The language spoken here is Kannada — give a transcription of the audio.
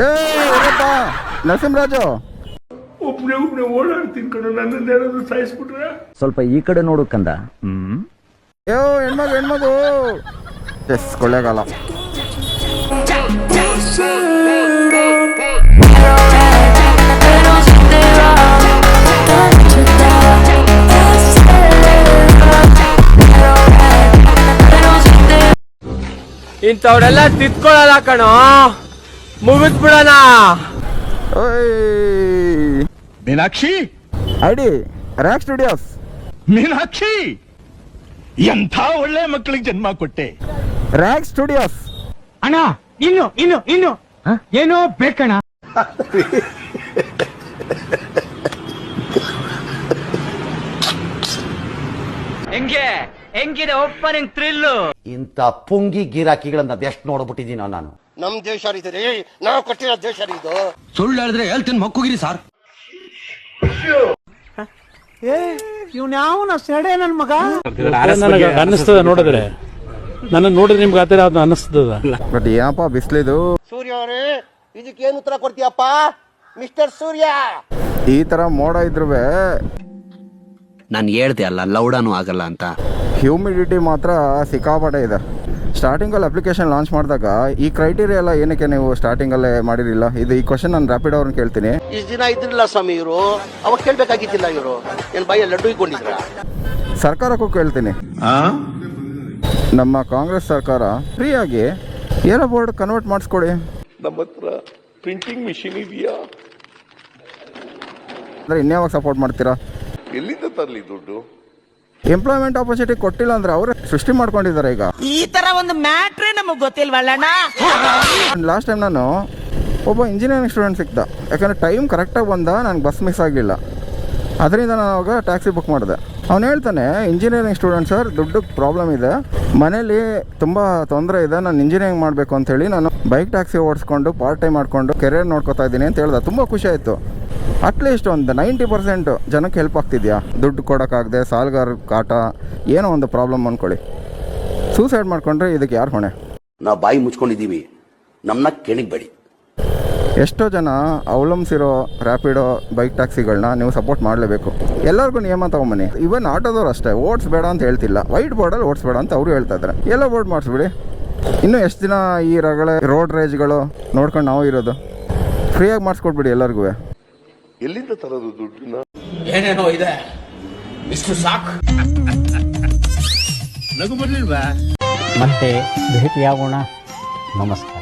ಏನಪ್ಪ ನರಸಿಂಹರಾಜು, ಒಬ್ನೇ ಓಡಾಡ್ತೀನಿ ಕಣ, ನನ್ನನ್ನೇನಾದ್ರು ಸಾಯಿಸ್ಬಿಟ್ರೆ. ಸ್ವಲ್ಪ ಈ ಕಡೆ ನೋಡು ಕಂದ. ಹೆಣ್ಮಗು ಎಸ್ ಕೊಳ್ಳೇಗಾಲ. ಇಂಥವ್ರೆಲ್ಲ ತಿತ್ಕೊಳ್ಳಲ್ಲ ಕಣೋ, ಮುಗಿದ್ ಬಿಡೋಣ. Meenakshi ID rack studios. Meenakshi, ಎಂಥ ಒಳ್ಳೆ ಮಕ್ಕಳಿಗೆ ಜನ್ಮ ಕೊಟ್ಟೆ. Rack studios. ಅಣ್ಣ ಇನ್ನು ಏನೋ ಬೇಕಣ್ಣ. ಹೆಂಗಿದೆ ಓಪನಿಂಗ್ ಥ್ರಿಲ್ಲು. ಇಂಥ ಪುಂಗಿ ಗಿರಾಕಿಗಳನ್ನ ಅದೆಷ್ಟು ನೋಡ್ಬಿಟ್ಟಿದ್ದೀನೋ ನಾನು. ನಮ್ ದೇಶ ರೀ, ನಾವು ಕಟ್ಟಿರೋ ದೇಶ ರೀ ಇದು. ಸುಳ್ಳು ಹೇಳಿದ್ರೆ ಹೇಳ್ತೀನಿ ಮಕ್ಕುಗಿರಿ ಸಾರ್. ಇವ್ನ್ಯಾವನ ಸೆಡೆ ನನ್ ಮಗ. ಅನ್ನಿಸ್ತದ ನೋಡಿದ್ರೆ, ನನ್ನ ನೋಡಿದ್ರೆ ನಿಮ್ಗೆ ಆತರ ಅದು ಅನ್ನಿಸ್ತದ. ಬಟ್ ಏನಪ್ಪ ಬಿಸ್ಲಿದು. ಸೂರ್ಯ ಅವರೇ, ಇದಕ್ಕೇನು ಉತ್ತರ ಕೊಡ್ತೀಯಪ್ಪ ಮಿಸ್ಟರ್ ಸೂರ್ಯ? ಈ ತರ ಮೋಡ ಇದ್ರುವೆ ನಾನು ಹೇಳ್ದೆ ಅಲ್ಲ ಲೌಡಾನು ಆಗಲ್ಲ ಅಂತ. ಹ್ಯೂಮಿಡಿಟಿ ಮಾತ್ರ ಸಿಕ್ಕಾಪಟ್ಟೆ ಇದೆ. ಸ್ಟಾರ್ಟಿಂಗಲ್ಲಿ ಅಪ್ಲಿಕೇಶನ್ ಲಾಂಚ್ ಮಾಡಿದಾಗ ಈ ಕ್ರೈಟೀರಿಯಾ ಎಲ್ಲ ಏನಕ್ಕೆ ನೀವು ಸ್ಟಾರ್ಟಿಂಗಲ್ಲೇ ಮಾಡಿರಲಿಲ್ಲ? ಈ ಕ್ವಶನ್ ನಾನು ರ್ಯಾಪಿಡ್ ಅವ್ರನ್ನ ಕೇಳ್ತೀನಿ. ಇಷ್ಟು ದಿನ ಇದ್ರಿಲ್ಲ ಸ್ವಾಮಿ ಇವರು, ಅವಾಗ ಕೇಳ್ಬೇಕಾಗಿದ್ದಿಲ್ಲ. ಇವರು ಏನ್ ಬಾಯ ಲಡ್ಡು ಇಟ್ಕೊಂಡಿದ್ರ? ಸರ್ಕಾರಕ್ಕೂ ಕೇಳ್ತೀನಿ. ನಮ್ಮ ಕಾಂಗ್ರೆಸ್ ಸರ್ಕಾರ ಫ್ರೀಯಾಗಿ ಏರೋ ಬೋರ್ಡ್ ಕನ್ವರ್ಟ್ ಮಾಡಿಸ್ಕೊಡಿ. ನಮ್ಮ ಹತ್ರ ಪ್ರಿಂಟಿಂಗ್ ಮಿಷಿನ್ ಇದೆಯಾ? ಅಂದರೆ ಇನ್ಯಾವಾಗ ಸಪೋರ್ಟ್ ಮಾಡ್ತೀರಾ? ಎಲ್ಲಿಂದ ತರಲಿ ದುಡ್ಡು? ಎಂಪ್ಲಾಯ್ಮೆಂಟ್ ಆಪರ್ಚುನಿಟಿ ಕೊಟ್ಟಿಲ್ಲ ಅಂದ್ರೆ ಅವರೇ ಸೃಷ್ಟಿ ಮಾಡ್ಕೊಂಡಿದ್ದಾರೆ. ಈಗ ಈ ತರ ಒಂದು ಮ್ಯಾಟ್ರೇ ನಮಗ್ ಗೊತ್ತಿಲ್ವಲ್ಲಣ್ಣ. ಲಾಸ್ಟ್ ಟೈಮ್ ನಾನು ಒಬ್ಬ ಇಂಜಿನಿಯರಿಂಗ್ ಸ್ಟೂಡೆಂಟ್ ಸಿಕ್ತ. ಯಾಕಂದರೆ ಟೈಮ್ ಕರೆಕ್ಟಾಗಿ ಬಂದ, ನನಗೆ ಬಸ್ ಮಿಸ್ ಆಗಲಿಲ್ಲ. ಅದರಿಂದ ನಾನು ಅವಾಗ ಟ್ಯಾಕ್ಸಿ ಬುಕ್ ಮಾಡಿದೆ. ಅವ್ನು ಹೇಳ್ತಾನೆ, ಇಂಜಿನಿಯರಿಂಗ್ ಸ್ಟೂಡೆಂಟ್ ಸರ್, ದುಡ್ಡು ಪ್ರಾಬ್ಲಮ್ ಇದೆ, ಮನೇಲಿ ತುಂಬ ತೊಂದರೆ ಇದೆ, ನಾನು ಇಂಜಿನಿಯರಿಂಗ್ ಮಾಡಬೇಕು ಅಂಥೇಳಿ ನಾನು ಬೈಕ್ ಟ್ಯಾಕ್ಸಿ ಓಡಿಸ್ಕೊಂಡು ಪಾರ್ಟ್ ಟೈಮ್ ಮಾಡಿಕೊಂಡು ಕೆರಿಯರ್ ನೋಡ್ಕೊತಾ ಇದ್ದೀನಿ ಅಂತ ಹೇಳ್ದೆ. ತುಂಬ ಖುಷಿ ಆಯಿತು. ಅಟ್ಲೀಸ್ಟ್ ಒಂದು 90% ಜನಕ್ಕೆ ಹೆಲ್ಪ್ ಆಗ್ತಿದ್ಯಾ? ದುಡ್ಡು ಕೊಡೋಕ್ಕಾಗದೆ ಸಾಲಗಾರ ಕಾಟ, ಏನೋ ಒಂದು ಪ್ರಾಬ್ಲಮ್ ಅಂದ್ಕೊಳ್ಳಿ, ಸೂಸೈಡ್ ಮಾಡ್ಕೊಂಡ್ರೆ ಇದಕ್ಕೆ ಯಾರು ಹೊಣೆ? ನಾವು ಬಾಯಿ ಮುಚ್ಕೊಂಡಿದ್ದೀವಿ, ನಮ್ಮನ್ನ ಕೆಣಿಗ್ಬೇಡಿ. ಎಷ್ಟೋ ಜನ ಅವಲಂಬಿಸಿರೋ ರ್ಯಾಪಿಡೋ ಬೈಕ್ ಟ್ಯಾಕ್ಸಿಗಳನ್ನ ನೀವು ಸಪೋರ್ಟ್ ಮಾಡಲೇಬೇಕು. ಎಲ್ಲರಿಗೂ ನಿಯಮ ತೊಗೊಂಬನ್ನಿ. ಇವನ್ ಆಟೋದವ್ರು ಅಷ್ಟೇ, ಓಡಿಸ್ಬೇಡ ಅಂತ ಹೇಳ್ತಿಲ್ಲ, ವೈಟ್ ಬೋರ್ಡಲ್ಲಿ ಓಡಿಸ್ಬೇಡ ಅಂತ ಅವರು ಹೇಳ್ತಾ ಇದ್ದಾರೆ. ಎಲ್ಲ ಬೋರ್ಡ್ ಮಾಡಿಸ್ಬಿಡಿ. ಇನ್ನೂ ಎಷ್ಟು ದಿನ ಈ ರಗಳೆ ರೋಡ್ ರೇಜ್ಗಳು ನೋಡ್ಕೊಂಡು ನಾವು ಇರೋದು? ಫ್ರೀಯಾಗಿ ಮಾಡಿಸ್ಕೊಟ್ಬಿಡಿ ಎಲ್ಲರಿಗೂ. ಎಲ್ಲಿಂದ ತರೋದು ದುಡ್ಡನ್ನ? ಏನೇನೋ ಇದೆ, ಇಷ್ಟು ಸಾಕು. ನಗು ಬರ್ಲಿಲ್ವಾ? ಮತ್ತೆ ಭೇಟಿಯಾಗೋಣ. ನಮಸ್ಕಾರ.